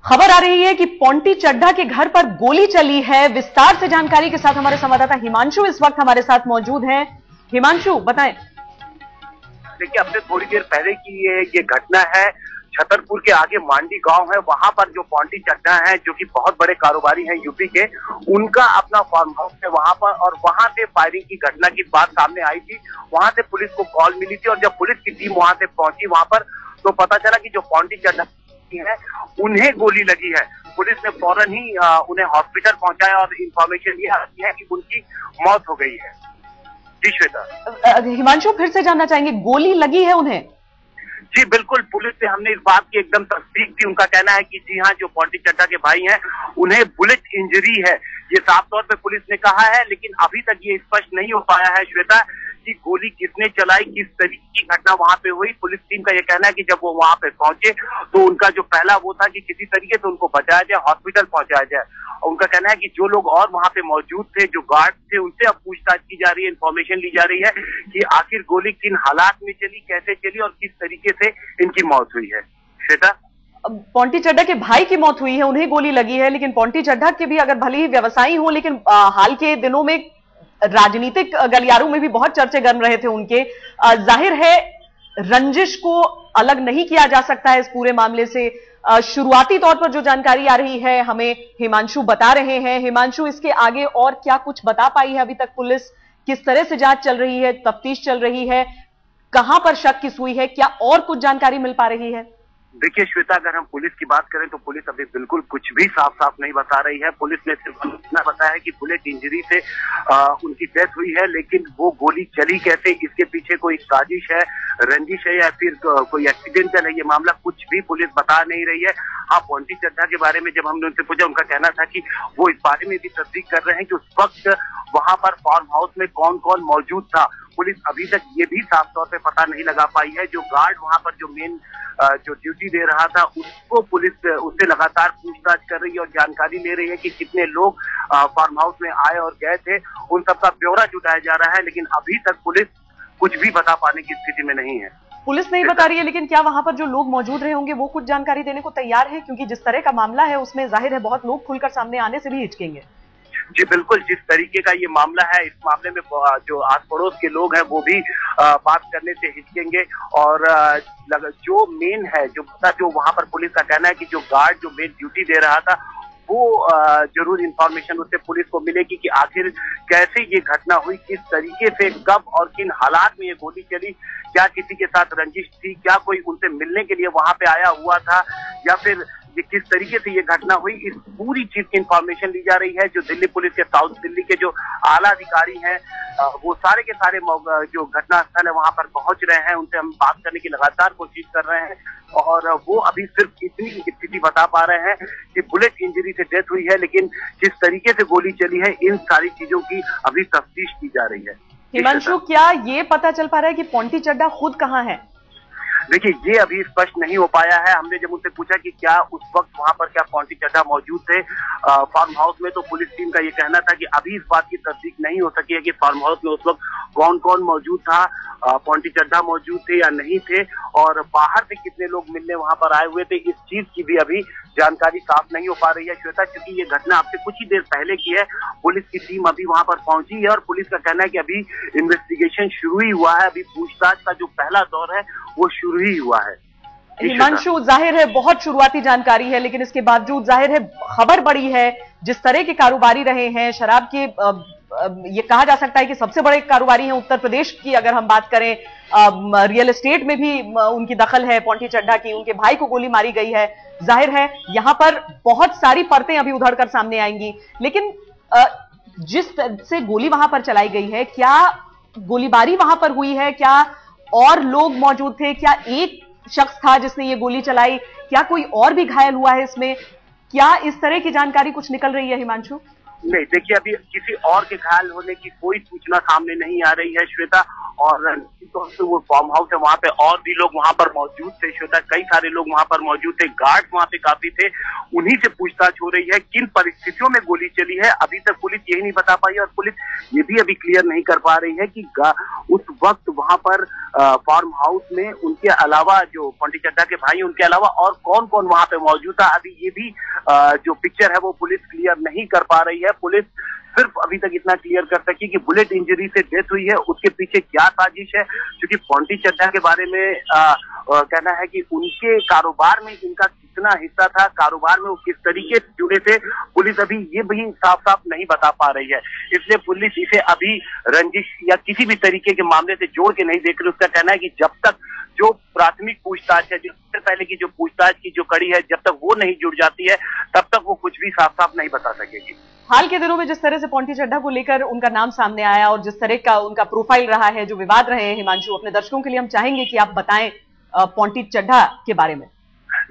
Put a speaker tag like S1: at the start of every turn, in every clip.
S1: खबर आ रही है कि पोंटी चड्ढा के घर पर गोली चली है। विस्तार से जानकारी के साथ हमारे संवाददाता हिमांशु इस वक्त हमारे साथ मौजूद हैं। हिमांशु, बताएं।
S2: देखिए, अब से थोड़ी देर पहले की ये घटना है। छतरपुर के आगे मांडी गांव है, वहां पर जो पोंटी चड्ढा है, जो कि बहुत बड़े कारोबारी हैं यूपी के, उनका अपना फार्म हाउस है वहां पर, और वहां से फायरिंग की घटना की बात सामने आई थी। वहां से पुलिस को कॉल मिली थी और जब पुलिस की टीम वहां से पहुंची वहां पर, तो पता चला कि जो पोंटी चड्ढा है उन्हें गोली लगी है। पुलिस ने फौरन ही उन्हें हॉस्पिटल पहुंचाया और इंफॉर्मेशन ये आती है कि उनकी मौत हो गई है। जी श्वेता।
S1: हिमांशु, फिर से जानना चाहेंगे, गोली लगी है उन्हें?
S2: जी बिल्कुल, पुलिस से हमने इस बात की एकदम तस्दीक की। उनका कहना है कि जी हाँ, जो पोंटी चड्ढा के भाई हैं उन्हें बुलेट इंजरी है, ये साफ तौर पे पुलिस ने कहा है। लेकिन अभी तक ये स्पष्ट नहीं हो पाया है श्वेता कि गोली किसने चलाई, किस तरीके की घटना वहां पे हुई। पुलिस टीम का ये कहना है कि जब वो वहां पे पहुंचे तो उनका जो पहला वो था कि किसी तरीके से उनको बचाया जाए, हॉस्पिटल पहुंचाया जाए। उनका कहना है कि जो लोग और वहां पे मौजूद थे, जो गार्ड थे, उनसे अब पूछताछ की जा रही है, इन्फॉर्मेशन ली जा रही है कि आखिर गोली किन हालात में चली, कैसे चली और किस तरीके से इनकी मौत हुई है। श्वेता,
S1: पोंटी चड्ढा के भाई की मौत हुई है, उन्हें गोली लगी है, लेकिन पोंटी चड्ढा के भी अगर भले ही व्यवसायी हो, लेकिन हाल के दिनों में राजनीतिक गलियारों में भी बहुत चर्चे गर्म रहे थे उनके। जाहिर है रंजिश को अलग नहीं किया जा सकता है इस पूरे मामले से। शुरुआती तौर पर जो जानकारी आ रही है हमें हिमांशु बता रहे हैं। हिमांशु, इसके आगे और क्या कुछ बता पाई है अभी तक पुलिस? किस तरह से जांच चल रही है, तफ्तीश चल रही है, कहां पर शक किस हुई है, क्या और कुछ जानकारी मिल पा रही है?
S2: देखिए श्वेता, अगर हम पुलिस की बात करें तो पुलिस अभी बिल्कुल कुछ भी साफ साफ नहीं बता रही है। पुलिस ने सिर्फ इतना बताया है कि बुलेट इंजरी से उनकी डेथ हुई है, लेकिन वो गोली चली कैसे, इसके पीछे कोई साजिश है, रंजिश है या फिर कोई एक्सीडेंटल है, ये मामला कुछ भी पुलिस बता नहीं रही है। हाँ, पोंटी चड्ढा के बारे में जब हमने उनसे पूछा, उनका कहना था कि वो इस बारे में भी तस्दीक कर रहे हैं कि उस वक्त वहां पर फार्म हाउस में कौन कौन मौजूद था। पुलिस अभी तक ये भी साफ तौर पे पता नहीं लगा पाई है। जो गार्ड वहां पर जो मेन जो ड्यूटी दे रहा था, उसको पुलिस उससे लगातार पूछताछ कर रही है और जानकारी ले रही है कि कितने लोग फार्म हाउस में आए और गए थे। उन सबका ब्यौरा जुटाया जा रहा है, लेकिन अभी तक पुलिस कुछ भी बता पाने की स्थिति में नहीं है।
S1: पुलिस नहीं बता रही है, लेकिन क्या वहां पर जो लोग मौजूद रहे होंगे वो कुछ जानकारी देने को तैयार है? क्योंकि जिस तरह का मामला है उसमें जाहिर है बहुत लोग खुलकर सामने आने से भी हिचकेंगे।
S2: जी बिल्कुल, जिस तरीके का ये मामला है, इस मामले में जो आस पड़ोस के लोग हैं वो भी बात करने से हिचकेंगे। और जो मेन है, जो वहां पर पुलिस का कहना है कि जो गार्ड जो मेन ड्यूटी दे रहा था, वो जरूर इंफॉर्मेशन उससे पुलिस को मिलेगी कि आखिर कैसे ये घटना हुई, किस तरीके से, कब और किन हालात में ये गोली चली, क्या किसी के साथ रंजिश थी, क्या कोई उनसे मिलने के लिए वहां पे आया हुआ था, या फिर ये किस तरीके से ये घटना हुई। इस पूरी चीज की इंफॉर्मेशन ली जा रही है। जो दिल्ली पुलिस के, साउथ दिल्ली के जो आला अधिकारी हैं, वो सारे के सारे जो घटनास्थल है वहां पर पहुंच रहे हैं। उनसे हम बात करने की लगातार कोशिश कर रहे हैं और वो अभी सिर्फ इतनी स्थिति बता पा रहे हैं कि बुलेट इंजरी से डेथ हुई है, लेकिन किस तरीके से गोली चली है, इन सारी चीजों की अभी तफ्तीश की जा रही है।
S1: हिमांशु, क्या ये पता चल पा रहा है कि पोंटी चड्ढा खुद कहाँ है?
S2: देखिए, ये अभी स्पष्ट नहीं हो पाया है। हमने जब उनसे पूछा कि क्या उस वक्त वहां पर क्या पोंटी चड्ढा मौजूद थे फार्म हाउस में, तो पुलिस टीम का ये कहना था कि अभी इस बात की तस्दीक नहीं हो सकी है कि फार्म हाउस में उस वक्त कौन कौन मौजूद था, पोंटी चड्ढा मौजूद थे या नहीं थे, और बाहर से कितने लोग मिलने वहां पर आए हुए थे, इस चीज की भी अभी जानकारी साफ नहीं हो पा रही है श्वेता। क्योंकि ये घटना अब से कुछ ही देर पहले की है। पुलिस की टीम अभी वहां पर पहुंची है और पुलिस का कहना है कि अभी इन्वेस्टिगेशन शुरू ही हुआ है, अभी पूछताछ का जो पहला दौर है वो शुरू ही हुआ है।
S1: हिमांशु, जाहिर है बहुत शुरुआती जानकारी है, लेकिन इसके बावजूद जाहिर है खबर बड़ी है। जिस तरह के कारोबारी रहे हैं शराब के, ये कहा जा सकता है कि सबसे बड़े कारोबारी हैं उत्तर प्रदेश की। अगर हम बात करें, रियल एस्टेट में भी उनकी दखल है पोंटी चड्ढा की, उनके भाई को गोली मारी गई है। जाहिर है यहां पर बहुत सारी परतें अभी उधड़ कर सामने आएंगी। लेकिन जिस तरह से गोली वहां पर चलाई गई है, क्या गोलीबारी वहां पर हुई है? क्या और लोग मौजूद थे? क्या एक शख्स था जिसने ये गोली चलाई? क्या कोई और भी घायल हुआ है इसमें? क्या इस तरह की जानकारी कुछ निकल रही है हिमांशु?
S2: नहीं, देखिए, अभी किसी और के घायल होने की कोई सूचना सामने नहीं आ रही है श्वेता। और तौर से वो फार्म हाउस है वहां पे और भी लोग वहां पर मौजूद थे श्वेता, कई सारे लोग वहां पर मौजूद थे, गार्ड वहां पे काफी थे, उन्हीं से पूछताछ हो रही है किन परिस्थितियों में गोली चली है अभी तक पुलिस यही नहीं बता पाई और पुलिस ये भी अभी क्लियर नहीं कर पा रही है कि उस वक्त वहां पर फार्म हाउस में उनके अलावा जो पंटी चड्ढा के भाई उनके अलावा और कौन कौन वहां पे मौजूद था, अभी ये भी जो पिक्चर है वो पुलिस क्लियर नहीं कर पा रही है। पुलिस सिर्फ अभी तक इतना क्लियर कर सकी कि बुलेट इंजरी से डेथ हुई है, उसके पीछे क्या साजिश है, क्योंकि पंटी चड्ढा के बारे में कहना है कि उनके कारोबार में इनका कितना हिस्सा था, कारोबार में वो किस तरीके से जुड़े थे, पुलिस अभी ये भी साफ साफ नहीं बता पा रही है। इसलिए पुलिस इसे अभी रंजिश या किसी भी तरीके के मामले से जोड़ के नहीं देख रही। उसका कहना है कि जब तक जो प्राथमिक पूछताछ है, जो सबसे पहले की जो पूछताछ की जो कड़ी है, जब तक वो नहीं जुड़ जाती है तब तक वो कुछ भी साफ साफ नहीं बता सकेगी।
S1: हाल के दिनों में जिस तरह से पंटी चड्ढा को लेकर उनका नाम सामने आया और जिस तरह का उनका प्रोफाइल रहा है, जो विवाद रहे हैं, हिमांशु, अपने दर्शकों के लिए हम चाहेंगे कि आप बताएं पंटी चड्ढा के बारे में।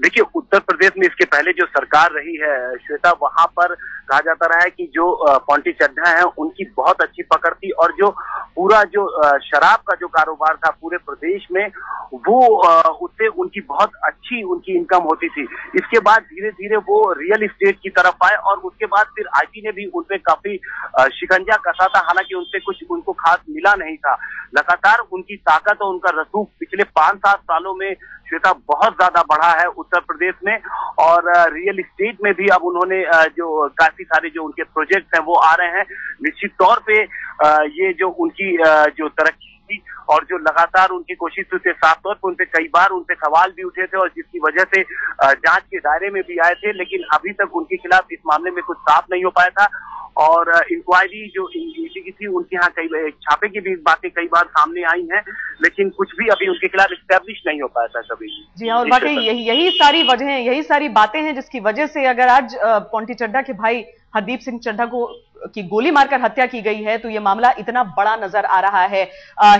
S2: देखिए, उत्तर प्रदेश में इसके पहले जो सरकार रही है श्वेता, वहां पर कहा जाता रहा है कि जो पंटी चड्ढा है उनकी बहुत अच्छी पकड़ थी और जो पूरा जो शराब का जो कारोबार था पूरे प्रदेश में वो उससे उनकी बहुत अच्छी उनकी इनकम होती थी। इसके बाद धीरे धीरे वो रियल एस्टेट की तरफ आए और उसके बाद फिर आईटी ने भी उनपे काफी शिकंजा कसा था, हालांकि उनसे कुछ उनको खास मिला नहीं था। लगातार उनकी ताकत और उनका रसूख पिछले 5-7 सालों में श्वेता बहुत ज्यादा बढ़ा है उत्तर प्रदेश में और रियल एस्टेट में भी अब उन्होंने जो काफी सारे जो उनके प्रोजेक्ट हैं वो आ रहे हैं। निश्चित तौर पे ये जो उनकी जो तरक्की थी और जो लगातार उनकी कोशिश थी, साफ तौर पर उनपे कई बार उनपे सवाल भी उठे थे और जिसकी वजह से जांच के दायरे में भी आए थे, लेकिन अभी तक उनके खिलाफ इस मामले में कुछ साफ नहीं हो पाया था। और इंक्वायरी जो ईडी की थी उनके यहाँ कई छापे की भी बातें कई बार सामने आई हैं, लेकिन कुछ भी अभी उनके खिलाफ एस्टैब्लिश नहीं हो पाया था कभी।
S1: जी हाँ, और वाकई यही सारी वजहें, यही सारी बातें हैं जिसकी वजह से अगर आज पंटी चड्ढा के भाई हरदीप सिंह चड्ढा को की गोली मारकर हत्या की गई है तो ये मामला इतना बड़ा नजर आ रहा है।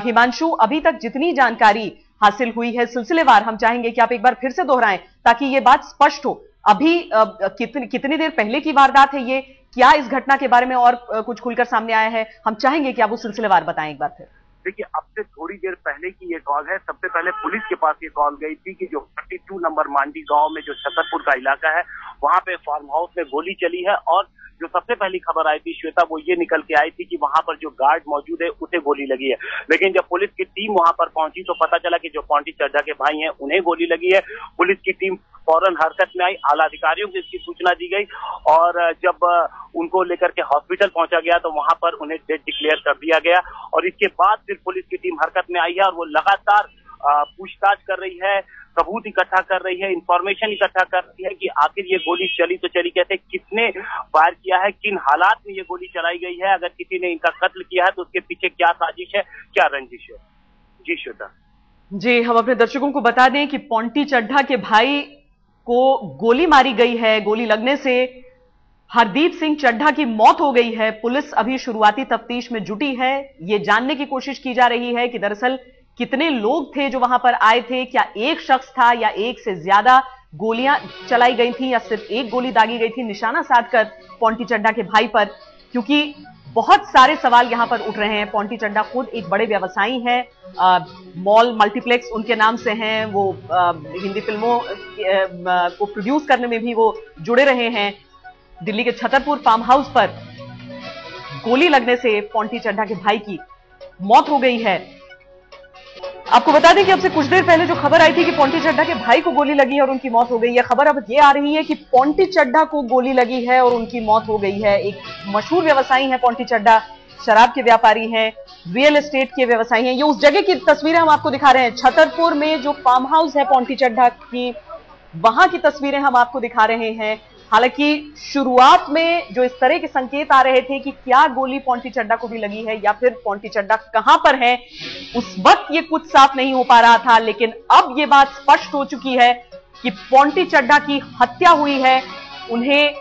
S1: हिमांशु, अभी तक जितनी जानकारी हासिल हुई है सिलसिलेवार हम चाहेंगे कि आप एक बार फिर से दोहराएं ताकि ये बात स्पष्ट हो। अभी कितनी देर पहले की वारदात है ये, क्या इस घटना के बारे में और कुछ खुलकर सामने आया है? हम चाहेंगे कि आप वो सिलसिलेवार बताएं एक बार फिर।
S2: देखिए, अब से थोड़ी देर पहले की ये कॉल है। सबसे पहले पुलिस के पास ये कॉल गई थी कि जो 32 नंबर मांडी गांव में जो छतरपुर का इलाका है वहां पे फार्म हाउस में गोली चली है और जो सबसे पहली खबर आई थी श्वेता वो ये निकल के आई थी कि वहां पर जो गार्ड मौजूद है उसे गोली लगी है। लेकिन जब पुलिस की टीम वहां पर पहुंची तो पता चला कि जो पंटी चड्ढा के भाई हैं उन्हें गोली लगी है। पुलिस की टीम फौरन हरकत में आई, आला अधिकारियों को इसकी सूचना दी गई और जब उनको लेकर के हॉस्पिटल पहुंचा गया तो वहां पर उन्हें डेड डिक्लेयर कर दिया गया और इसके बाद फिर पुलिस की टीम हरकत में आई है और वो लगातार पूछताछ कर रही है, सबूत इकट्ठा कर रही है, इंफॉर्मेशन इकट्ठा कर रही है कि आखिर ये गोली चली तो चली कैसे, किसने फायर किया है, किन हालात में ये गोली चलाई गई है, अगर किसी ने इनका कत्ल किया है तो उसके पीछे क्या साजिश है, क्या रंजिश है। जी श्वेता।
S1: जी, हम अपने दर्शकों को बता दें कि पंटी चड्ढा के भाई को गोली मारी गई है, गोली लगने से हरदीप सिंह चड्ढा की मौत हो गई है। पुलिस अभी शुरुआती तफ्तीश में जुटी है, ये जानने की कोशिश की जा रही है कि दरअसल कितने लोग थे जो वहां पर आए थे, क्या एक शख्स था या एक से ज्यादा गोलियां चलाई गई थी या सिर्फ एक गोली दागी गई थी निशाना साधकर पंटी चड्ढा के भाई पर, क्योंकि बहुत सारे सवाल यहां पर उठ रहे हैं। पंटी चड्ढा खुद एक बड़े व्यवसायी हैं, मॉल मल्टीप्लेक्स उनके नाम से हैं, वो हिंदी फिल्मों को प्रोड्यूस करने में भी वो जुड़े रहे हैं। दिल्ली के छतरपुर फार्म हाउस पर गोली लगने से पंटी चड्ढा के भाई की मौत हो गई है। आपको बता दें कि अब से कुछ देर पहले जो खबर आई थी कि पंटी चड्ढा के भाई को गोली लगी है और उनकी मौत हो गई है, खबर अब ये आ रही है कि पंटी चड्ढा को गोली लगी है और उनकी मौत हो गई है। एक मशहूर व्यवसायी हैं पंटी चड्ढा, शराब के व्यापारी हैं, रियल एस्टेट के व्यवसायी हैं। ये उस जगह की तस्वीरें हम आपको दिखा रहे हैं, छतरपुर में जो फार्म हाउस है पंटी चड्ढा की, वहां की तस्वीरें हम आपको दिखा रहे हैं। हालांकि शुरुआत में जो इस तरह के संकेत आ रहे थे कि क्या गोली पंटी चड्ढा को भी लगी है या फिर पंटी चड्ढा कहां पर है, उस वक्त ये कुछ साफ नहीं हो पा रहा था, लेकिन अब ये बात स्पष्ट हो चुकी है कि पंटी चड्ढा की हत्या हुई है, उन्हें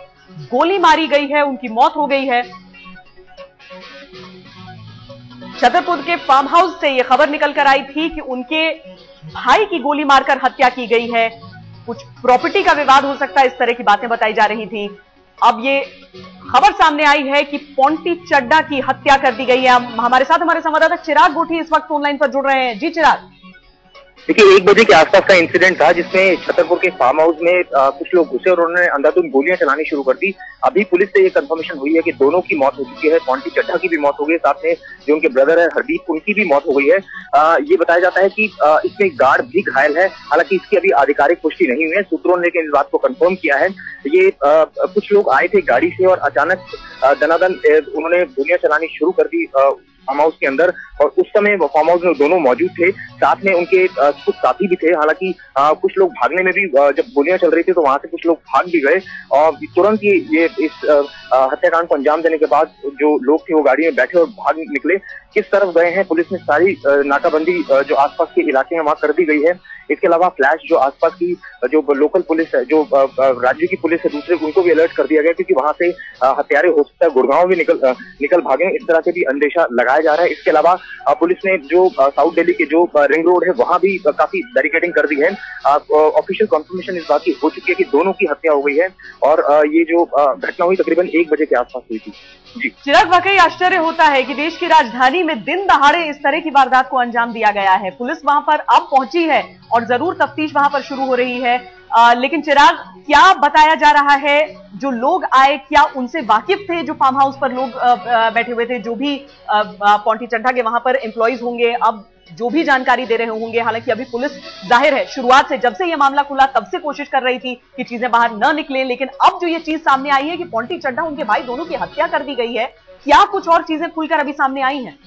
S1: गोली मारी गई है, उनकी मौत हो गई है। छतरपुर के फार्म हाउस से यह खबर निकल कर आई थी कि उनके भाई की गोली मारकर हत्या की गई है, कुछ प्रॉपर्टी का विवाद हो सकता है, इस तरह की बातें बताई जा रही थी। अब ये खबर सामने आई है कि पोंटी चड्ढा की हत्या कर दी गई है। हमारे साथ हमारे संवाददाता चिराग गोठी इस वक्त फोन लाइन पर जुड़ रहे हैं। जी चिराग।
S3: देखिए 1 बजे के आसपास का इंसिडेंट था जिसमें छतरपुर के फार्म हाउस में कुछ लोग घुसे और उन्होंने अंधाधुंध गोलियां चलानी शुरू कर दी। अभी पुलिस से ये कंफर्मेशन हुई है कि दोनों की मौत हो चुकी है। पोंटी चड्ढा की भी मौत हो गई, साथ में जो उनके ब्रदर है हरदीप, उनकी भी मौत हो गई है। ये बताया जाता है कि इसमें गार्ड भी घायल है, हालांकि इसकी अभी आधिकारिक पुष्टि नहीं हुई है। सूत्रों ने इस बात को कंफर्म किया है। ये कुछ लोग आए थे गाड़ी से और अचानक दनादन उन्होंने गोलियां चलानी शुरू कर दी फार्म हाउस के अंदर, और उस समय फार्म हाउस में दोनों मौजूद थे, साथ में उनके कुछ साथी भी थे। हालांकि कुछ लोग भागने में भी, जब गोलियां चल रही थी तो वहां से कुछ लोग भाग भी गए और तुरंत ये इस हत्याकांड को अंजाम देने के बाद जो लोग थे वो गाड़ी में बैठे और भाग निकले। किस तरफ गए हैं, पुलिस ने सारी नाकाबंदी जो आसपास के इलाके हैं वहां कर दी गई है। इसके अलावा फ्लैश जो आसपास की जो लोकल पुलिस है, जो राज्य की पुलिस है दूसरे, उनको भी अलर्ट कर दिया गया क्योंकि वहां से हत्यारे हो सकता है गुड़गांव भी निकल भागे, इस तरह से भी अंदेशा लगाया जा रहा है। इसके अलावा पुलिस ने जो साउथ दिल्ली के जो रिंग रोड है वहां भी काफी बैरिकेडिंग कर दी है। ऑफिशियल कंफर्मेशन इस बात की हो चुकी है कि दोनों की हत्या हो गई है और ये जो घटना हुई तकरीबन 1 बजे के आसपास हुई थी। जी
S1: चिराग, वाकई आश्चर्य होता है कि देश की राजधानी में दिन दहाड़े इस तरह की वारदात को अंजाम दिया गया है। पुलिस वहां पर अब पहुंची है और जरूर तफ्तीश वहां पर शुरू हो रही है। लेकिन चिराग, क्या बताया जा रहा है, जो लोग आए क्या उनसे वाकिफ थे जो फार्म हाउस पर लोग बैठे हुए थे, जो भी पोंटी चड्ढा के वहां पर एम्प्लॉइज होंगे, अब जो भी जानकारी दे रहे होंगे। हालांकि अभी पुलिस जाहिर है शुरुआत से, जब से यह मामला खुला तब से कोशिश कर रही थी कि चीजें बाहर न निकलें, लेकिन अब जो ये चीज सामने आई है कि पोंटी चड्ढा उनके भाई दोनों की हत्या कर दी गई है, क्या कुछ और चीजें खुलकर अभी सामने आई हैं?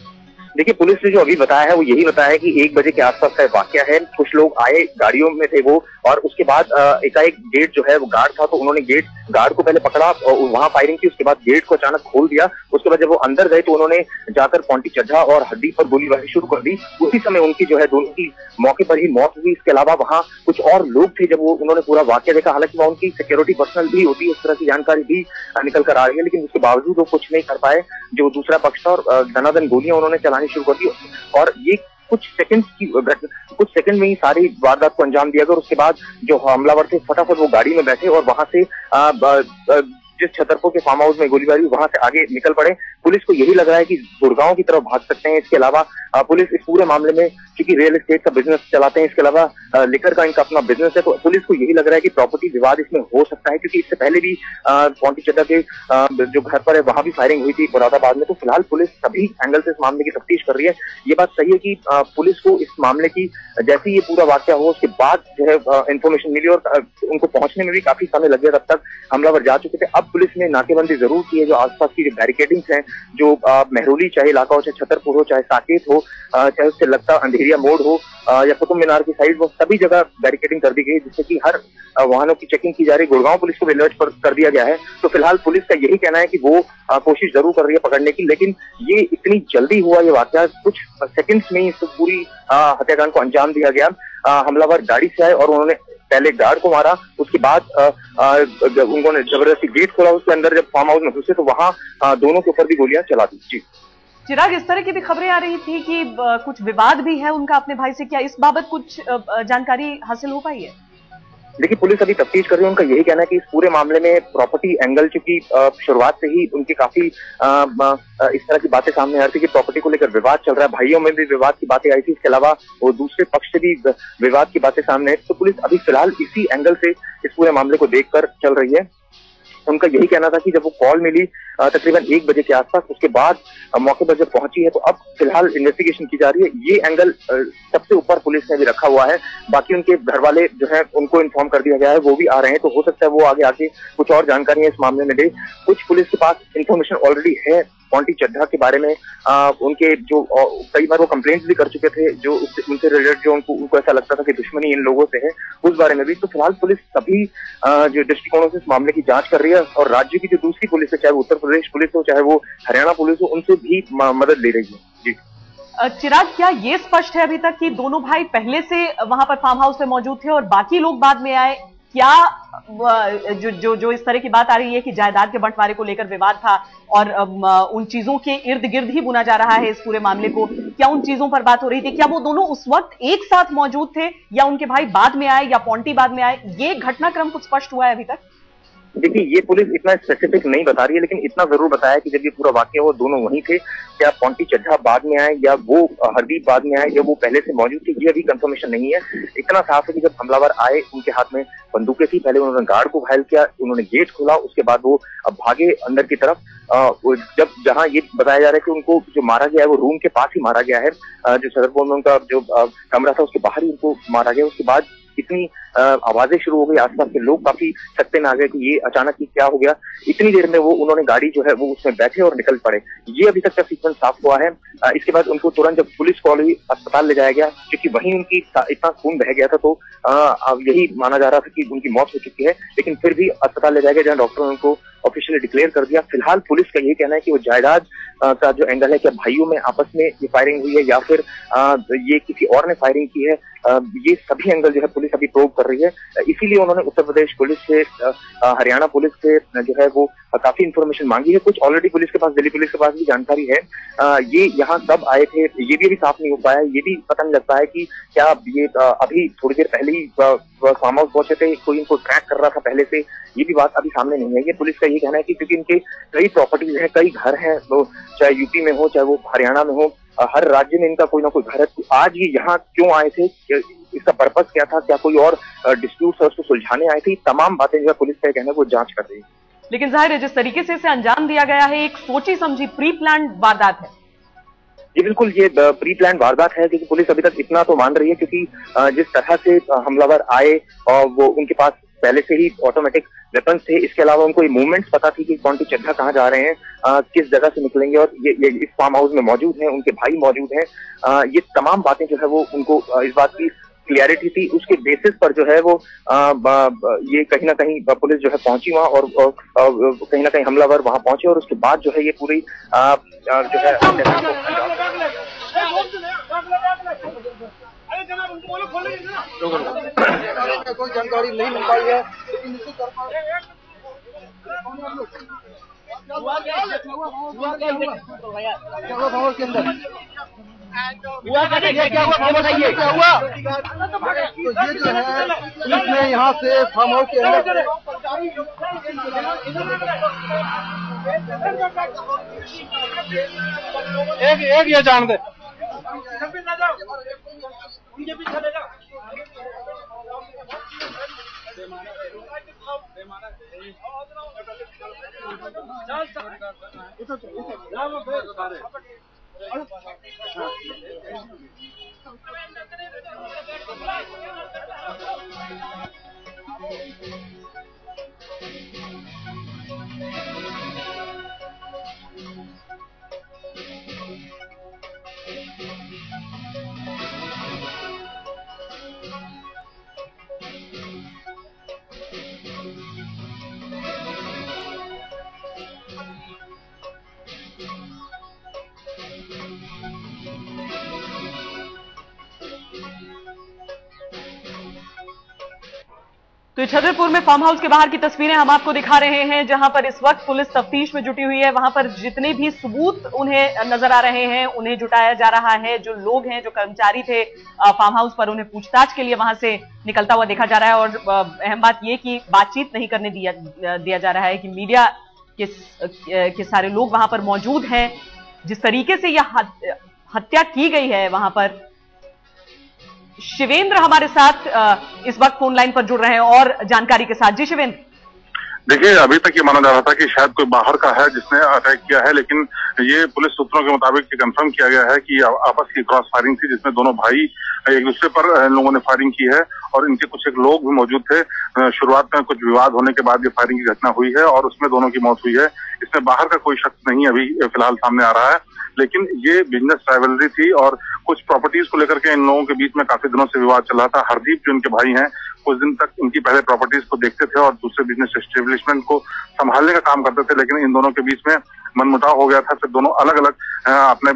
S3: देखिए पुलिस ने जो अभी बताया है वो यही बताया है कि 1 बजे के आसपास का वाकया है। कुछ लोग आए, गाड़ियों में थे वो, और उसके बाद एकाएक गेट जो है वो गार्ड था तो उन्होंने गार्ड को पहले पकड़ा और वहां फायरिंग की। उसके बाद गेट को अचानक खोल दिया। उसके बाद जब वो अंदर गए तो उन्होंने जाकर पोंटी चड्ढा और हरदीप पर गोलीबारी शुरू कर दी। उसी समय उनकी जो है दोनों की मौके पर ही मौत हुई। इसके अलावा वहां कुछ और लोग थे जब उन्होंने पूरा वाकया देखा। हालांकि वहां उनकी सिक्योरिटी पर्सनल भी होती है, इस तरह की जानकारी भी निकल कर आ रही है, लेकिन उसके बावजूद वो कुछ नहीं कर पाए। जो दूसरा पक्ष था और धनाधन गोलियां उन्होंने चलानी शुरू कर दी और ये कुछ सेकंड में ही सारी वारदात को अंजाम दिया गया। और उसके बाद जो हमलावर थे फटाफट वो गाड़ी में बैठे और वहां से जिस छतरपुर के फार्म हाउस में गोलीबारी वहां से आगे निकल पड़े। पुलिस को यही लग रहा है कि गुड़गांव की तरफ भाग सकते हैं। इसके अलावा पुलिस इस पूरे मामले में, क्योंकि रियल एस्टेट का बिजनेस चलाते हैं, इसके अलावा लिकर का इनका अपना बिजनेस है, तो पुलिस को यही लग रहा है कि प्रॉपर्टी विवाद इसमें हो सकता है, क्योंकि इससे पहले भी पोंटी चड्ढा के जो घर पर है वहां भी फायरिंग हुई थी मुरादाबाद में। तो फिलहाल पुलिस सभी एंगल से इस मामले की तफ्तीश कर रही है। ये बात सही है कि पुलिस को इस मामले की जैसे ये पूरा वाकया हो उसके बाद जो है इन्फॉर्मेशन मिली और उनको पहुंचने में भी काफी समय लग गया, तब तक हमलावर जा चुके थे। अब पुलिस ने नाकेबंदी जरूर की है। जो आसपास की जो बैरिकेडिंग्स हैं, जो मेहरौली चाहे इलाका हो, चाहे छतरपुर हो, चाहे साकेत हो, चाहे उससे लगता अंधेरिया मोड़ हो या कुतुब मीनार की साइड, वो सभी जगह बैरिकेडिंग कर दी गई है, जिससे कि हर वाहनों की चेकिंग की जा रही है। गुड़गांव पुलिस को भी अलर्ट कर दिया गया है। तो फिलहाल पुलिस का यही कहना है कि वो कोशिश जरूर कर रही है पकड़ने की, लेकिन ये इतनी जल्दी हुआ ये वाकया, कुछ सेकंड्स में ही इस पूरी हत्याकांड को अंजाम दिया गया। हमलावर गाड़ी से आए और उन्होंने पहले गार्ड को मारा, उसके बाद उन्होंने जबरदस्ती गेट खोला, उसके अंदर जब फार्म हाउस में घुसे तो वहां दोनों के ऊपर भी गोलियां चला दी। जी
S1: चिराग, इस तरह की भी खबरें आ रही थी कि कुछ विवाद भी है उनका अपने भाई से, क्या इस बाबत कुछ जानकारी हासिल हो पाई है?
S3: देखिए पुलिस अभी तफ्तीश कर रही है। उनका यही कहना है कि इस पूरे मामले में प्रॉपर्टी एंगल, चूंकि शुरुआत से ही उनकी काफी इस तरह की बातें सामने आ रही थी कि प्रॉपर्टी को लेकर विवाद चल रहा है, भाइयों में भी विवाद की बातें आई थी, इसके अलावा वो दूसरे पक्ष से भी विवाद की बातें सामने आई। तो पुलिस अभी फिलहाल इसी एंगल से इस पूरे मामले को देखकर चल रही है। उनका यही कहना था कि जब वो कॉल मिली तकरीबन 1 बजे के आसपास, उसके बाद मौके पर जब पहुंची है तो अब फिलहाल इन्वेस्टिगेशन की जा रही है। ये एंगल सबसे ऊपर पुलिस ने भी रखा हुआ है। बाकी उनके घर वाले जो है उनको इन्फॉर्म कर दिया गया है, वो भी आ रहे हैं, तो हो सकता है वो आगे आके कुछ और जानकारियां इस मामले में दे। कुछ पुलिस के पास इन्फॉर्मेशन ऑलरेडी है पोंटी चड्ढा के बारे में। उनके जो कई बार वो कंप्लेंट्स भी कर चुके थे, जो उनसे रिलेटेड जो उनको ऐसा लगता था कि दुश्मनी इन लोगों से है, उस बारे में भी। तो फिलहाल पुलिस सभी जो दृष्टिकोणों से इस मामले की जांच कर रही है और राज्य की जो दूसरी पुलिस है, चाहे वो उत्तर प्रदेश पुलिस हो चाहे वो हरियाणा पुलिस हो, उनसे भी मदद ले रही है। जी
S1: चिराग, क्या ये स्पष्ट है अभी तक कि दोनों भाई पहले से वहां पर फार्म हाउस में मौजूद थे और बाकी लोग बाद में आए? क्या जो इस तरह की बात आ रही है कि जायदाद के बंटवारे को लेकर विवाद था और उन चीजों के इर्द गिर्द ही बुना जा रहा है इस पूरे मामले को, क्या उन चीजों पर बात हो रही थी? क्या वो दोनों उस वक्त एक साथ मौजूद थे या उनके भाई बाद में आए या पोंटी बाद में आए? ये घटनाक्रम कुछ स्पष्ट हुआ है अभी तक?
S3: देखिए, ये पुलिस इतना स्पेसिफिक नहीं बता रही है, लेकिन इतना जरूर बताया कि जब ये पूरा वाकया वो दोनों वहीं थे। क्या पोंटी चड्ढा बाद में आए या वो हरदीप बाद में आए या वो पहले से मौजूद थे, ये अभी कंफर्मेशन नहीं है। इतना साफ है कि जब हमलावर आए उनके हाथ में बंदूकें थी, पहले उन्होंने गार्ड को घायल किया, उन्होंने गेट खोला, उसके बाद वो भागे अंदर की तरफ। जब जहां ये बताया जा रहा है कि उनको जो मारा गया है वो रूम के पास ही मारा गया है, जो सदरपुर में उनका जो कमरा था उसके बाहर ही उनको मारा गया। उसके बाद इतनी आवाजें शुरू हो गई, आसपास के लोग काफी सकते में आ गए कि ये अचानक ही क्या हो गया। इतनी देर में वो उन्होंने गाड़ी जो है वो उसमें बैठे और निकल पड़े। ये अभी तक का सीक्वेंस साफ हुआ है। इसके बाद उनको तुरंत जब पुलिस कॉलेज अस्पताल ले जाया गया, क्योंकि वहीं उनकी इतना खून बह गया था, तो यही माना जा रहा था कि उनकी मौत हो चुकी है। लेकिन फिर भी अस्पताल ले जाया गया, जहाँ डॉक्टरों ने उनको ऑफिशियली डिक्लेयर कर दिया। फिलहाल पुलिस का ये कहना है कि वो जायदाद का जो एंगल है, क्या भाइयों में आपस में ये फायरिंग हुई है या फिर ये किसी और ने फायरिंग की है, ये सभी एंगल जो है पुलिस अभी प्रोब कर रही है। इसीलिए उन्होंने उत्तर प्रदेश पुलिस से, हरियाणा पुलिस से जो है वो काफी इंफॉर्मेशन मांगी है। कुछ ऑलरेडी पुलिस के पास, दिल्ली पुलिस के पास भी जानकारी है। ये यहाँ कब आए थे ये भी अभी साफ नहीं हो पाया। ये भी पता नहीं लगता है कि क्या ये अभी थोड़ी देर पहले ही फार्म हाउस पहुंचे थे, कोई इनको ट्रैक कर रहा था पहले से, ये भी बात अभी सामने नहीं है। ये पुलिस का ये कहना है कि क्योंकि इनके कई प्रॉपर्टीज हैं, कई घर हैं, तो चाहे यूपी में हो चाहे वो हरियाणा में हो, हर राज्य में इनका कोई ना कोई घर है। आज ये यहाँ क्यों आए थे, इसका पर्पस क्या था, क्या कोई और डिस्प्यूट है उसको सुलझाने आए थे, तमाम बातें जो है पुलिस का कहना है वो जांच कर रही है।
S1: लेकिन जाहिर है जिस तरीके से इसे अंजाम दिया गया है, एक सोची समझी प्री प्लान वारदात है।
S3: जी बिल्कुल, ये प्री प्लान वारदात है, क्योंकि पुलिस अभी तक इतना तो मान रही है, क्योंकि जिस तरह से हमलावर आए और वो उनके पास पहले से ही ऑटोमेटिक वेपन्स थे। इसके अलावा उनको ये मूवमेंट्स पता थी कि पोंटी चड्ढा कहाँ जा रहे हैं, किस जगह से निकलेंगे, और ये इस फार्म हाउस में मौजूद हैं, उनके भाई मौजूद हैं। ये तमाम बातें जो है वो उनको इस बात की क्लियरिटी थी। उसके बेसिस पर जो है वो ये कहीं ना कहीं पुलिस जो है पहुंची वहां, और कहीं ना कहीं हमलावर वहां पहुंचे, और उसके बाद जो है ये पूरी जो है
S4: कोई जानकारी नहीं मिल पाई है। क्या हुआ? तो ये जो है पुलिस ने यहाँ से फार्म हाउस के अंदर एक ये जान दे उनके पीछे ले जाओ।
S1: तो छतरपुर में फार्म हाउस के बाहर की तस्वीरें हम आपको दिखा रहे हैं, जहां पर इस वक्त पुलिस तफ्तीश में जुटी हुई है। वहां पर जितने भी सबूत उन्हें नजर आ रहे हैं उन्हें जुटाया जा रहा है। जो लोग हैं, जो कर्मचारी थे फार्म हाउस पर, उन्हें पूछताछ के लिए वहां से निकलता हुआ देखा जा रहा है। और अहम बात यह कि बातचीत नहीं करने दिया जा रहा है, कि मीडिया के सारे लोग वहां पर मौजूद हैं। जिस तरीके से यह हत्या की गई है वहां पर, शिवेंद्र हमारे साथ इस वक्त फोन लाइन पर जुड़ रहे हैं और जानकारी के साथ। जी शिवेंद्र।
S5: देखिए, अभी तक ये माना जा रहा था कि शायद कोई बाहर का है जिसने अटैक किया है, लेकिन ये पुलिस सूत्रों के मुताबिक कंफर्म किया गया है कि आपस की क्रॉस फायरिंग थी, जिसमें दोनों भाई एक दूसरे पर लोगों ने फायरिंग की है, और इनके कुछ एक लोग भी मौजूद थे। शुरुआत में कुछ विवाद होने के बाद ये फायरिंग की घटना हुई है और उसमें दोनों की मौत हुई है। इसमें बाहर का कोई शख्स नहीं अभी फिलहाल सामने आ रहा है, लेकिन ये बिजनेस राइवलरी थी और कुछ प्रॉपर्टीज को लेकर के इन लोगों के बीच में काफी दिनों से विवाद चल रहा था। हरदीप जो इनके भाई हैं, कुछ दिन तक इनकी पहले प्रॉपर्टीज को देखते थे और दूसरे बिजनेस एस्टेब्लिशमेंट को संभालने का काम करते थे, लेकिन इन दोनों के बीच में मनमुटाव हो गया था। फिर दोनों अलग अलग अपने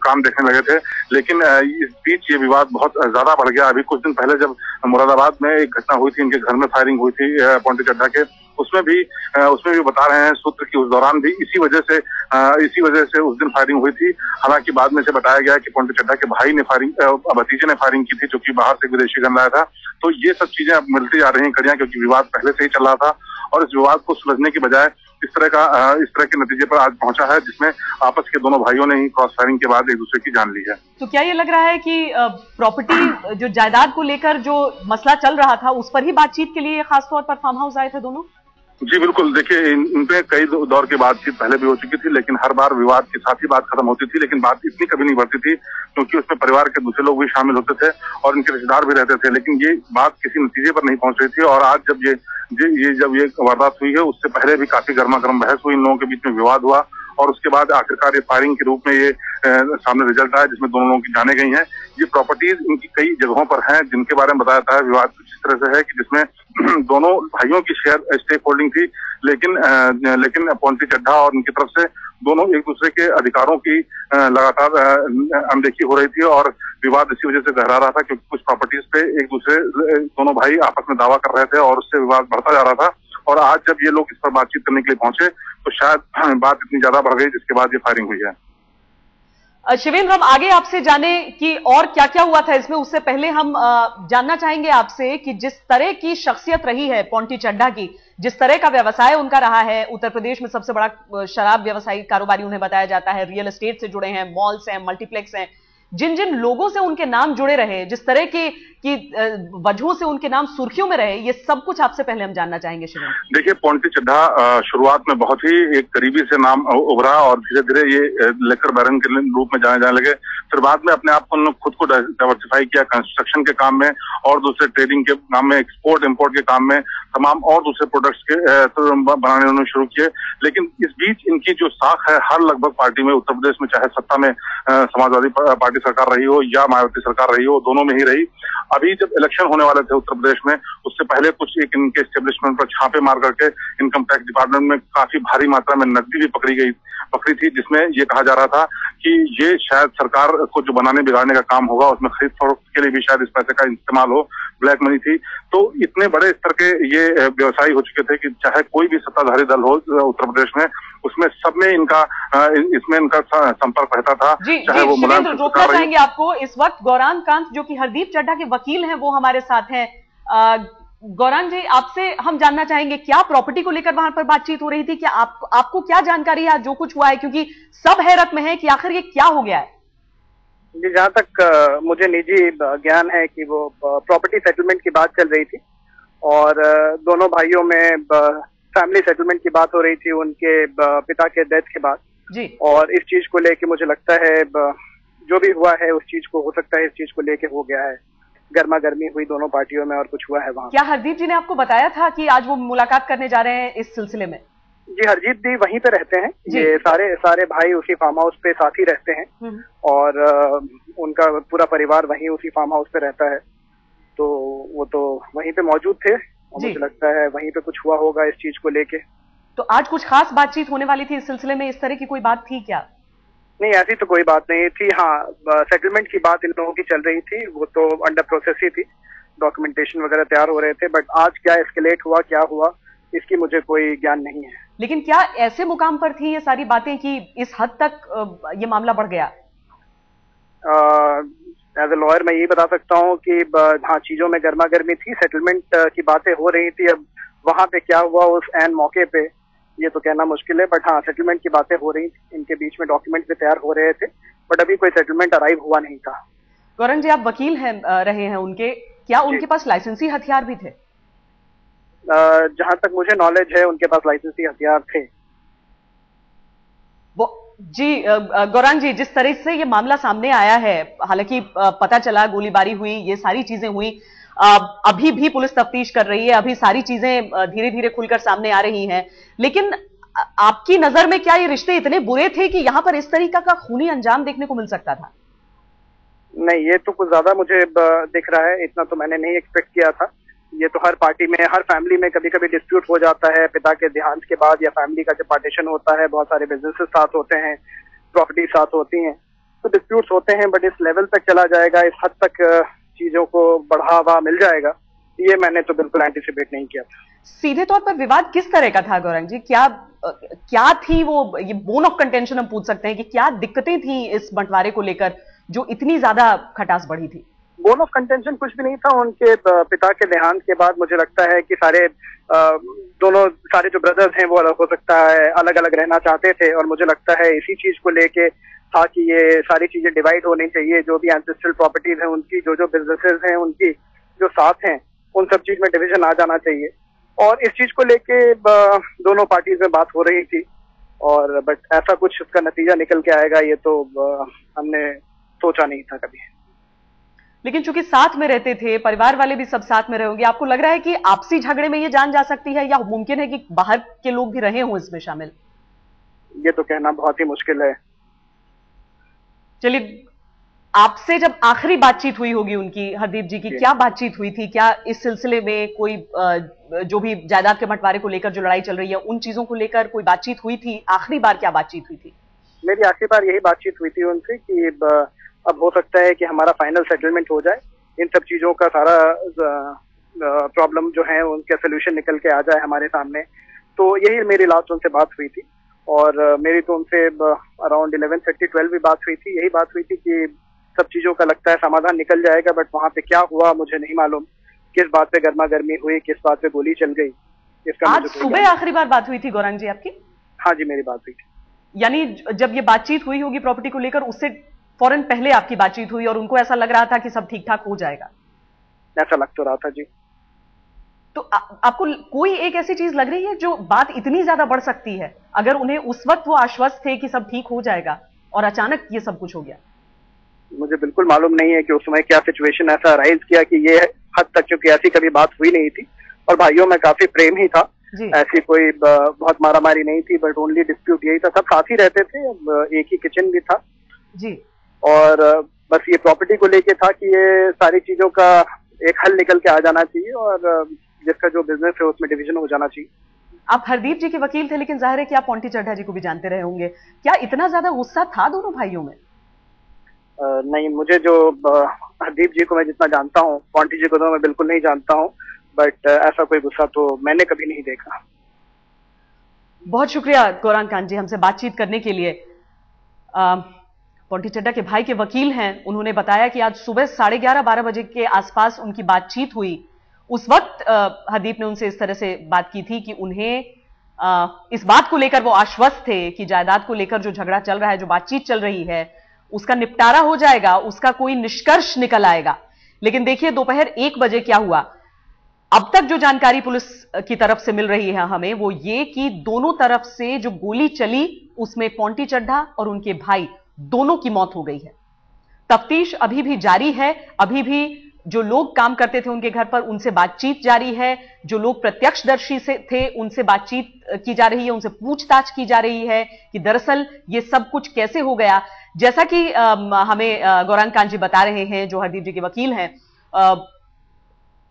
S5: काम देखने लगे थे, लेकिन इस बीच ये विवाद बहुत ज्यादा बढ़ गया। अभी कुछ दिन पहले जब मुरादाबाद में एक घटना हुई थी, इनके घर में फायरिंग हुई थी पोंटी चड्ढा के, उसमें भी बता रहे हैं सूत्र की उस दौरान भी इसी वजह से उस दिन फायरिंग हुई थी। हालांकि बाद में से बताया गया कि पोंटी चड्ढा के भाई ने भतीजे ने फायरिंग की थी, जो कि बाहर से विदेशी गन लाया था। तो ये सब चीजें अब मिलती जा रही हैं कड़ियां, क्योंकि विवाद पहले से ही चल रहा था और इस विवाद को सुलझने की बजाय इस तरह के नतीजे पर आज पहुंचा है, जिसमें आपस के दोनों भाइयों ने ही क्रॉस फायरिंग के बाद एक दूसरे की जान ली है।
S1: तो क्या ये लग रहा है कि प्रॉपर्टी जो जायदाद को लेकर जो मसला चल रहा था उस पर ही बातचीत के लिए खासतौर पर फार्म हाउस आए थे दोनों?
S5: जी बिल्कुल, देखिए इनपे कई दौर की बातचीत पहले भी हो चुकी थी, लेकिन हर बार विवाद के साथ ही बात खत्म होती थी, लेकिन बात इतनी कभी नहीं बढ़ती थी क्योंकि उसमें परिवार के दूसरे लोग भी शामिल होते थे और इनके रिश्तेदार भी रहते थे, लेकिन ये बात किसी नतीजे पर नहीं पहुंच रही थी। और आज जब ये वारदात हुई है, उससे पहले भी काफी गर्मागर्म बहस हुई, इन लोगों के बीच में विवाद हुआ और उसके बाद आखिरकार ये फायरिंग के रूप में ये सामने रिजल्ट आया जिसमें दोनों लोगों की जाने गई हैं। ये प्रॉपर्टीज इनकी कई जगहों पर हैं जिनके बारे में बताया जाता है। विवाद कुछ इस तरह से है कि जिसमें दोनों भाइयों की शेयर स्टेक होल्डिंग थी, लेकिन पोंटी चड्ढा और उनकी तरफ से दोनों एक दूसरे के अधिकारों की लगातार अनदेखी हो रही थी और विवाद इसी वजह से गहरा रहा था क्योंकि कुछ प्रॉपर्टीज पे दोनों भाई आपस में दावा कर रहे थे और उससे विवाद बढ़ता जा रहा था। और आज जब ये लोग इस पर बातचीत करने के लिए पहुंचे तो शायद बात इतनी ज्यादा बढ़ गई जिसके बाद ये फायरिंग हुई है।
S1: शिवेंद्र, हम आगे आपसे जाने कि और क्या क्या हुआ था इसमें, उससे पहले हम जानना चाहेंगे आपसे कि जिस तरह की शख्सियत रही है पोंटी चड्ढा की, जिस तरह का व्यवसाय उनका रहा है, उत्तर प्रदेश में सबसे बड़ा शराब व्यवसायी कारोबारी उन्हें बताया जाता है, रियल एस्टेट से जुड़े हैं, मॉल्स हैं, मल्टीप्लेक्स हैं, जिन जिन लोगों से उनके नाम जुड़े रहे, जिस तरह की वजहों से उनके नाम सुर्खियों में रहे, ये सब कुछ आपसे पहले हम जानना चाहेंगे शिवेंद्र।
S5: देखिए, पोंटी चड्ढा शुरुआत में बहुत ही एक करीबी से नाम उभरा और धीरे धीरे ये लेकर बैरन के रूप में जाने लगे। फिर बाद में अपने आप को खुद को डाइवर्सिफाई किया कंस्ट्रक्शन के काम में और दूसरे ट्रेडिंग के काम में, एक्सपोर्ट इम्पोर्ट के काम में, तमाम और दूसरे प्रोडक्ट्स के बनाने उन्होंने शुरू किए। लेकिन इस बीच इनकी जो साख है हर लगभग पार्टी में उत्तर प्रदेश में, चाहे सत्ता में समाजवादी पार्टी सरकार रही हो या मायावती सरकार रही हो, दोनों में ही रही। अभी जब इलेक्शन होने वाले थे उत्तर प्रदेश में, उससे पहले कुछ एक इनके एस्टेब्लिशमेंट पर छापे मार करके इनकम टैक्स डिपार्टमेंट में काफी भारी मात्रा में नकदी भी पकड़ी थी, जिसमें ये कहा जा रहा था कि ये शायद सरकार को जो बनाने बिगाड़ने का काम होगा उसमें खरीद फरोख्त के लिए भी शायद इस पैसे का इस्तेमाल हो, ब्लैक मनी थी। तो इतने बड़े स्तर के ये व्यवसायी हो चुके थे कि चाहे कोई भी सत्ताधारी दल हो उत्तर प्रदेश में, उसमें सब में इसमें इनका संपर्क रहता था। चाहे वो मुलायम
S1: रोकना चाहेंगे आपको इस वक्त गौरांग कांत जो कि हरदीप चड्ढा के वकील हैं वो हमारे साथ हैं। गौरांग जी, आपसे हम जानना चाहेंगे क्या प्रॉपर्टी को लेकर वहां पर बातचीत हो रही थी, क्या आपको क्या जानकारी है जो कुछ हुआ है, क्योंकि सब हैरत में है कि आखिर ये क्या हो गया है।
S6: जी, जहाँ तक मुझे निजी ज्ञान है कि वो प्रॉपर्टी सेटलमेंट की बात चल रही थी और दोनों भाइयों में फैमिली सेटलमेंट की बात हो रही थी उनके पिता के डेथ के बाद
S1: जी। और
S6: इस चीज को लेके मुझे लगता है जो भी हुआ है उस चीज को, हो सकता है इस चीज को लेके हो गया है, गर्मा गर्मी हुई दोनों पार्टियों में और कुछ हुआ है वहाँ।
S1: क्या हरदीप जी ने आपको बताया था कि आज वो मुलाकात करने जा रहे हैं इस सिलसिले में?
S6: जी, हरदीप जी वहीं पे रहते हैं, ये सारे भाई उसी फार्म हाउस पे साथ ही रहते हैं और उनका पूरा परिवार वहीं उसी फार्म हाउस पे रहता है, तो वो तो वहीं पे मौजूद थे और मुझे लगता है वहीं पे कुछ हुआ होगा इस चीज को लेके।
S1: तो आज कुछ खास बातचीत होने वाली थी इस सिलसिले में, इस तरह की कोई बात थी क्या?
S6: नहीं, ऐसी तो कोई बात नहीं थी। हाँ, सेटलमेंट की बात इन लोगों की चल रही थी, वो तो अंडर प्रोसेस ही थी, डॉक्यूमेंटेशन वगैरह तैयार हो रहे थे, बट आज क्या एस्केलेट हुआ, क्या हुआ, इसकी मुझे कोई ज्ञान नहीं है।
S1: लेकिन क्या ऐसे मुकाम पर थी ये सारी बातें कि इस हद तक ये मामला बढ़ गया?
S6: एज ए लॉयर मैं यही बता सकता हूँ कि हाँ, चीजों में गर्मा गर्मी थी, सेटलमेंट की बातें हो रही थी। अब वहां पे क्या हुआ उस एन मौके पे ये तो कहना मुश्किल है, बट हाँ, सेटलमेंट की बातें हो रही थी, इनके बीच में डॉक्यूमेंट भी तैयार हो रहे थे, बट अभी कोई सेटलमेंट अराइव हुआ नहीं था।
S1: गौरंग जी, आप वकील रहे हैं उनके, क्या उनके पास लाइसेंसी हथियार भी थे?
S6: जहां तक मुझे नॉलेज है उनके पास लाइसेंसी हथियार थे।
S1: वो जी, गौरांग जी, जिस तरह से ये मामला सामने आया है, हालांकि पता चला गोलीबारी हुई, ये सारी चीजें हुई, अभी भी पुलिस तफ्तीश कर रही है, अभी सारी चीजें धीरे धीरे खुलकर सामने आ रही हैं, लेकिन आपकी नजर में क्या ये रिश्ते इतने बुरे थे कि यहां पर इस तरीका का खूनी अंजाम देखने को मिल सकता था?
S6: नहीं, ये तो कुछ ज्यादा मुझे दिख रहा है, इतना तो मैंने नहीं एक्सपेक्ट किया था। ये तो हर पार्टी में, हर फैमिली में कभी कभी डिस्प्यूट हो जाता है, पिता के देहांत के बाद या फैमिली का जब पार्टीशन होता है, बहुत सारे बिजनेसेस साथ होते हैं, प्रॉपर्टी साथ होती हैं, तो डिस्प्यूट्स होते हैं, बट इस लेवल तक चला जाएगा, इस हद तक चीजों को बढ़ावा मिल जाएगा, ये मैंने तो बिल्कुल एंटिसिपेट नहीं किया था।
S1: सीधे तौर पर विवाद किस तरह का था गौरंग जी? क्या थी वो, ये बोन ऑफ कंटेंशन हम पूछ सकते हैं कि क्या दिक्कतें थी इस बंटवारे को लेकर जो इतनी ज्यादा खटास बढ़ी थी?
S6: बोन ऑफ कंटेंशन कुछ भी नहीं था। उनके पिता के देहांत के बाद मुझे लगता है कि सारे जो ब्रदर्स हैं वो अलग हो सकता है, अलग अलग रहना चाहते थे, और मुझे लगता है इसी चीज को लेके था कि ये सारी चीजें डिवाइड होनी चाहिए। जो भी एंसेस्ट्रल प्रॉपर्टीज हैं उनकी, जो बिजनेसेस हैं उनकी, जो साथ हैं, उन सब चीज में डिवीजन आ जाना चाहिए। और इस चीज को लेके दोनों पार्टीज में बात हो रही थी, और बट ऐसा कुछ उसका नतीजा निकल के आएगा ये तो हमने सोचा नहीं था कभी।
S1: लेकिन चूंकि साथ में रहते थे, परिवार वाले भी सब साथ में रहे होंगे, आपको लग रहा है कि आपसी झगड़े में ये जान जा सकती है, या मुमकिन है कि बाहर के लोग भी रहे हों इसमें शामिल?
S6: ये तो कहना बहुत ही मुश्किल है।
S1: चलिए, आपसे जब आखिरी बातचीत हुई होगी उनकी, हरदीप जी की, क्या बातचीत हुई थी? क्या इस सिलसिले में कोई जो भी जायदाद के बंटवारे को लेकर जो लड़ाई चल रही है उन चीजों को लेकर कोई बातचीत हुई थी? आखिरी बार क्या बातचीत हुई थी?
S6: मेरी आखिरी बार यही बातचीत हुई थी उनसे कि अब हो सकता है कि हमारा फाइनल सेटलमेंट हो जाए, इन सब चीजों का सारा प्रॉब्लम जो है उनका सोल्यूशन निकल के आ जाए हमारे सामने। तो यही मेरी लास्ट उनसे बात हुई थी, और मेरी तो उनसे अराउंड 11:30-12 भी बात हुई थी। यही बात हुई थी कि सब चीजों का लगता है समाधान निकल जाएगा, बट वहां पे क्या हुआ मुझे नहीं मालूम। किस बात पे गर्मा गर्मी हुई, किस बात पे गोली चल गई, इसका
S1: आज सुबह आखिरी बार बात हुई थी गौरांग जी आपकी?
S6: हाँ जी, मेरी बात हुई थी।
S1: यानी जब ये बातचीत हुई होगी प्रॉपर्टी को लेकर, उससे फौरन पहले आपकी बातचीत हुई और उनको ऐसा लग रहा था कि सब ठीक ठाक हो जाएगा?
S6: ऐसा लग तो रहा था जी।
S1: तो आपको कोई एक ऐसी चीज लग रही है जो बात इतनी ज्यादा बढ़ सकती है, अगर उन्हें उस वक्त वो आश्वस्त थे कि सब ठीक हो जाएगा और अचानक ये सब कुछ हो गया? मुझे
S6: बिल्कुल मालूम नहीं है कि उस समय क्या सिचुएशन ऐसा राइज किया कि ये हद तक, क्योंकि ऐसी कभी बात हुई नहीं थी, और भाइयों में काफी प्रेम ही था, ऐसी कोई बहुत मारामारी नहीं थी, बट ओनली डिस्प्यूट यही था। सब साथ ही रहते थे, एक ही किचन भी था
S1: जी,
S6: और बस ये प्रॉपर्टी को लेके था कि ये सारी चीजों का एक हल निकल के आ जाना चाहिए, और जिसका जो बिजनेस है उसमें डिवीजन हो जाना चाहिए।
S1: आप हरदीप जी के वकील थे, लेकिन जाहिर है कि आप पोंटी चड्ढा जी को भी जानते रहे होंगे। क्या इतना ज्यादा गुस्सा था दोनों भाइयों में?
S6: नहीं, मुझे जो हरदीप जी को मैं जितना जानता हूँ, पोंटी जी को तो मैं बिल्कुल नहीं जानता हूँ, बट ऐसा कोई गुस्सा तो मैंने कभी नहीं देखा।
S1: बहुत शुक्रिया गौरांग कांत जी हमसे बातचीत करने के लिए। पोंटी चड्ढा के भाई के वकील हैं, उन्होंने बताया कि आज सुबह 11:30-12 बजे के आसपास उनकी बातचीत हुई। उस वक्त हरदीप ने उनसे इस तरह से बात की थी कि उन्हें इस बात को लेकर वो आश्वस्त थे कि जायदाद को लेकर जो झगड़ा चल रहा है, जो बातचीत चल रही है, उसका निपटारा हो जाएगा, उसका कोई निष्कर्ष निकल आएगा। लेकिन देखिए दोपहर 1 बजे क्या हुआ। अब तक जो जानकारी पुलिस की तरफ से मिल रही है हमें, वो ये कि दोनों तरफ से जो गोली चली उसमें पोंटी चड्ढा और उनके भाई दोनों की मौत हो गई है। तफ्तीश अभी भी जारी है, अभी भी जो लोग काम करते थे उनके घर पर उनसे बातचीत जारी है, जो लोग प्रत्यक्षदर्शी से थे उनसे बातचीत की जा रही है, उनसे पूछताछ की जा रही है कि दरअसल ये सब कुछ कैसे हो गया। जैसा कि हमें गौरांग कांत जी बता रहे हैं, जो हरदीप जी के वकील हैं,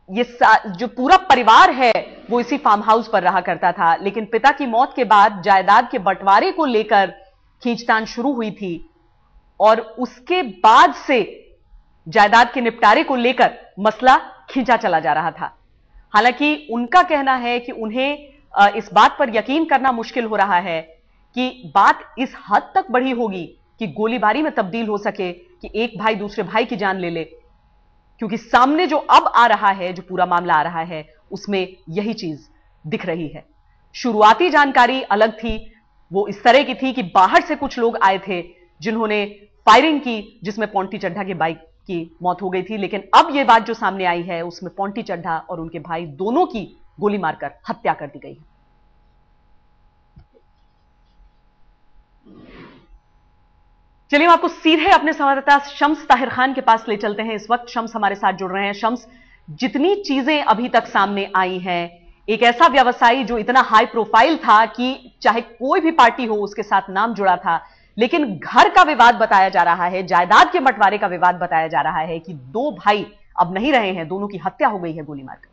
S1: ये जो पूरा परिवार है वो इसी फार्म हाउस पर रहा करता था, लेकिन पिता की मौत के बाद जायदाद के बंटवारे को लेकर खींचतान शुरू हुई थी, और उसके बाद से जायदाद के निपटारे को लेकर मसला खींचा चला जा रहा था। हालांकि उनका कहना है कि उन्हें इस बात पर यकीन करना मुश्किल हो रहा है कि बात इस हद तक बढ़ी होगी कि गोलीबारी में तब्दील हो सके, कि एक भाई दूसरे भाई की जान ले ले, क्योंकि सामने जो अब आ रहा है, जो पूरा मामला आ रहा है, उसमें यही चीज दिख रही है। शुरुआती जानकारी अलग थी, वो इस तरह की थी कि बाहर से कुछ लोग आए थे जिन्होंने फायरिंग की, जिसमें पोंटी चड्ढा के बाइक की मौत हो गई थी। लेकिन अब यह बात जो सामने आई है उसमें पोंटी चड्ढा और उनके भाई दोनों की गोली मारकर हत्या कर दी गई है। चलिए हम आपको सीधे अपने संवाददाता शम्स ताहिर खान के पास ले चलते हैं। इस वक्त शम्स हमारे साथ जुड़ रहे हैं। शम्स, जितनी चीजें अभी तक सामने आई हैं, एक ऐसा व्यवसायी जो इतना हाई प्रोफाइल था कि चाहे कोई भी पार्टी हो उसके साथ नाम जुड़ा था, लेकिन घर का विवाद बताया जा रहा है, जायदाद के बंटवारे का विवाद बताया जा रहा है कि दो भाई अब नहीं रहे हैं, दोनों की हत्या हो गई है गोली मारकर।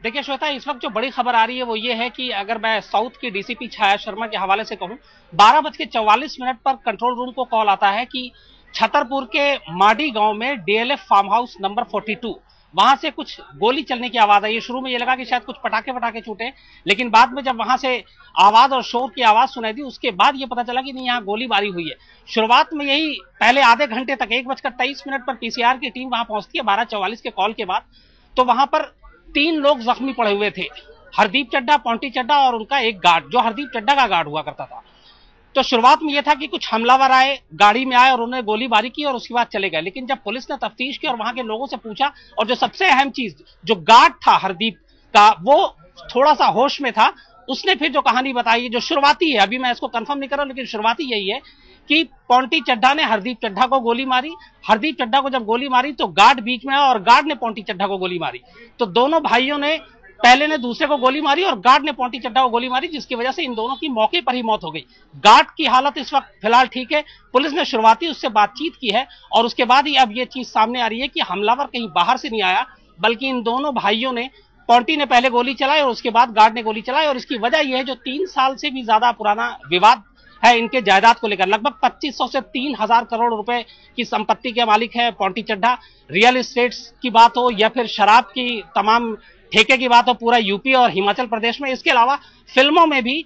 S7: देखिए श्वेता, इस वक्त जो बड़ी खबर आ रही है वो ये है कि अगर मैं साउथ की डीसीपी छाया शर्मा के हवाले से कहूं, 12:44 पर कंट्रोल रूम को कॉल आता है कि छतरपुर के माडी गांव में डीएलएफ फार्म हाउस नंबर 42 वहां से कुछ गोली चलने की आवाज आई। शुरू में ये लगा कि शायद कुछ पटाखे छूटे, लेकिन बाद में जब वहां से आवाज और शोर की आवाज सुनाई दी, उसके बाद ये पता चला कि नहीं, यहाँ गोलीबारी हुई है। शुरुआत में यही पहले आधे घंटे तक 1:23 पर पीसीआर की टीम वहां पहुंचती है 12:44 के कॉल के बाद, तो वहां पर 3 लोग जख्मी पड़े हुए थे, हरदीप चड्ढा, पॉन्टी चड्ढा और उनका एक गार्ड, जो हरदीप चड्ढा का गार्ड हुआ करता था। तो शुरुआत में यह था कि कुछ हमलावर आए, गाड़ी में आए और उन्होंने गोलीबारी की और उसके बाद चले गए। लेकिन जब पुलिस ने तफ्तीश की और वहां के लोगों से पूछा, और जो सबसे अहम चीज, जो गार्ड था हरदीप का, वो थोड़ा सा होश में था, उसने फिर जो कहानी बताई, जो शुरुआती है, अभी मैं इसको कंफर्म नहीं कर रहा, लेकिन शुरुआती यही है कि पॉन्टी चड्ढा ने हरदीप चड्ढा को गोली मारी। हरदीप चड्ढा को जब गोली मारी तो गार्ड बीच में आया और गार्ड ने पॉन्टी चड्ढा को गोली मारी। तो दोनों भाइयों ने, पहले ने दूसरे को गोली मारी और गार्ड ने पॉन्टी चड्ढा को गोली मारी, जिसकी वजह से इन दोनों की मौके पर ही मौत हो गई। गार्ड की हालत इस वक्त फिलहाल ठीक है। पुलिस ने शुरुआती उससे बातचीत की है और उसके बाद ही अब ये चीज सामने आ रही है कि हमलावर कहीं बाहर से नहीं आया, बल्कि इन दोनों भाइयों ने, पॉन्टी ने पहले गोली चलाई और उसके बाद गार्ड ने गोली चलाई। और इसकी वजह यह है, जो 3 साल से भी ज्यादा पुराना विवाद है इनके जायदाद को लेकर, लगभग 2500 से 3000 करोड़ रुपए की संपत्ति के मालिक है पॉन्टी चड्ढा। रियल एस्टेट्स की बात हो या फिर शराब की तमाम ठेके की बात हो, पूरा यूपी और हिमाचल प्रदेश में। इसके अलावा फिल्मों में भी,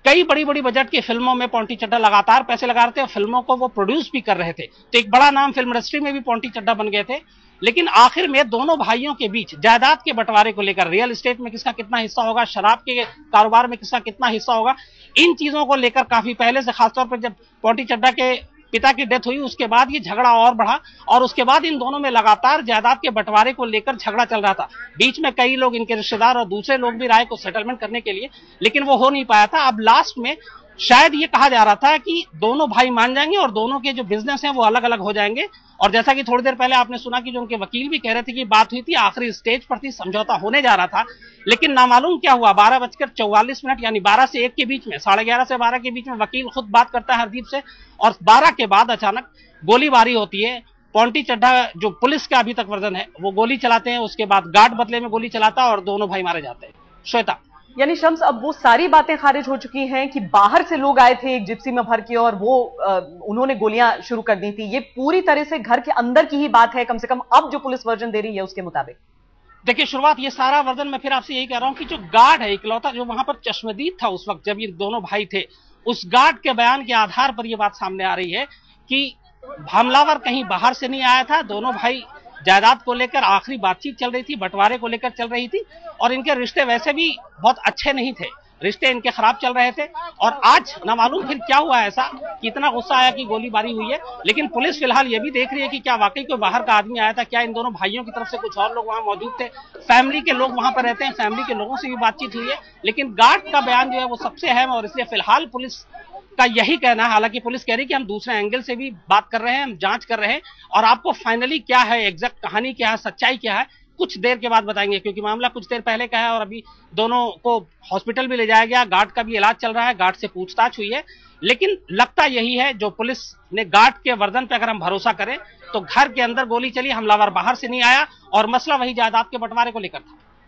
S7: कई बड़ी बड़ी बजट की फिल्मों में पॉन्टी चड्ढा लगातार पैसे लगा रहे थे और फिल्मों को वो प्रोड्यूस भी कर रहे थे। तो एक बड़ा नाम फिल्म इंडस्ट्री में भी पॉन्टी चड्ढा बन गए थे। लेकिन आखिर में दोनों भाइयों के बीच जायदाद के बंटवारे को लेकर, रियल एस्टेट में किसका कितना हिस्सा होगा, शराब के कारोबार में किसका कितना हिस्सा होगा, इन चीजों को लेकर काफी पहले से, खासतौर पर जब पॉन्टी चड्ढा के पिता की डेथ हुई उसके बाद ये झगड़ा और बढ़ा और उसके बाद इन दोनों में लगातार जायदाद के बंटवारे को लेकर झगड़ा चल रहा था। बीच में कई लोग, इनके रिश्तेदार और दूसरे लोग भी राय को सेटलमेंट करने के लिए, लेकिन वो हो नहीं पाया था। अब लास्ट में शायद ये कहा जा रहा था कि दोनों भाई मान जाएंगे और दोनों के जो बिजनेस हैं वो अलग अलग हो जाएंगे। और जैसा कि थोड़ी देर पहले आपने सुना कि जो उनके वकील भी कह रहे थे कि बात हुई थी, आखिरी स्टेज पर थी, समझौता होने जा रहा था, लेकिन नामालूम क्या हुआ, 12:44 यानी 12 से 1 के बीच में, 11:30 से 12 के बीच में वकील खुद बात करता है हरदीप से और 12 के बाद अचानक गोलीबारी होती है। पॉन्टी चड्ढा, जो पुलिस का अभी तक वर्जन है, वो गोली चलाते हैं, उसके बाद गार्ड बदले में गोली चलाता है और दोनों भाई मारे जाते हैं। श्वेता,
S1: यानी शम्स, अब वो सारी बातें खारिज हो चुकी हैं कि बाहर से लोग आए थे एक जिप्सी में भर के और वो उन्होंने गोलियां शुरू कर दी थी। ये पूरी तरह से घर के अंदर की ही बात है, कम से कम अब जो पुलिस वर्जन दे रही है उसके मुताबिक।
S7: देखिए, शुरुआत ये सारा वर्जन मैं फिर आपसे यही कह रहा हूं कि जो गार्ड है इकलौता, जो वहां पर चश्मदीद था उस वक्त जब ये दोनों भाई थे, उस गार्ड के बयान के आधार पर यह बात सामने आ रही है कि हमलावर कहीं बाहर से नहीं आया था। दोनों भाई जायदाद को लेकर आखिरी बातचीत चल रही थी, बंटवारे को लेकर चल रही थी और इनके रिश्ते वैसे भी बहुत अच्छे नहीं थे, रिश्ते इनके खराब चल रहे थे। और आज ना मालूम फिर क्या हुआ ऐसा कि इतना गुस्सा आया कि गोलीबारी हुई है। लेकिन पुलिस फिलहाल ये भी देख रही है कि क्या वाकई कोई बाहर का आदमी आया था, क्या इन दोनों भाइयों की तरफ से कुछ और लोग वहां मौजूद थे। फैमिली के लोग वहां पर रहते हैं, फैमिली के लोगों से भी बातचीत हुई है, लेकिन गार्ड का बयान जो है वो सबसे अहम है और इसलिए फिलहाल पुलिस का यही कहना है। हालांकि पुलिस कह रही है कि हम दूसरे एंगल से भी बात कर रहे हैं, हम जांच कर रहे हैं और आपको फाइनली क्या है, एग्जैक्ट कहानी क्या है, सच्चाई क्या है, कुछ देर के बाद बताएंगे, क्योंकि मामला कुछ देर पहले का है और अभी दोनों को हॉस्पिटल भी ले जाया गया, गार्ड का भी इलाज चल रहा है, गार्ड से पूछताछ हुई है। लेकिन लगता यही है, जो पुलिस ने गार्ड के वर्जन पे अगर हम भरोसा करें तो घर के अंदर गोली चली, हमलावर बाहर से नहीं आया और मसला वही जायदाद के बंटवारे को लेकर था।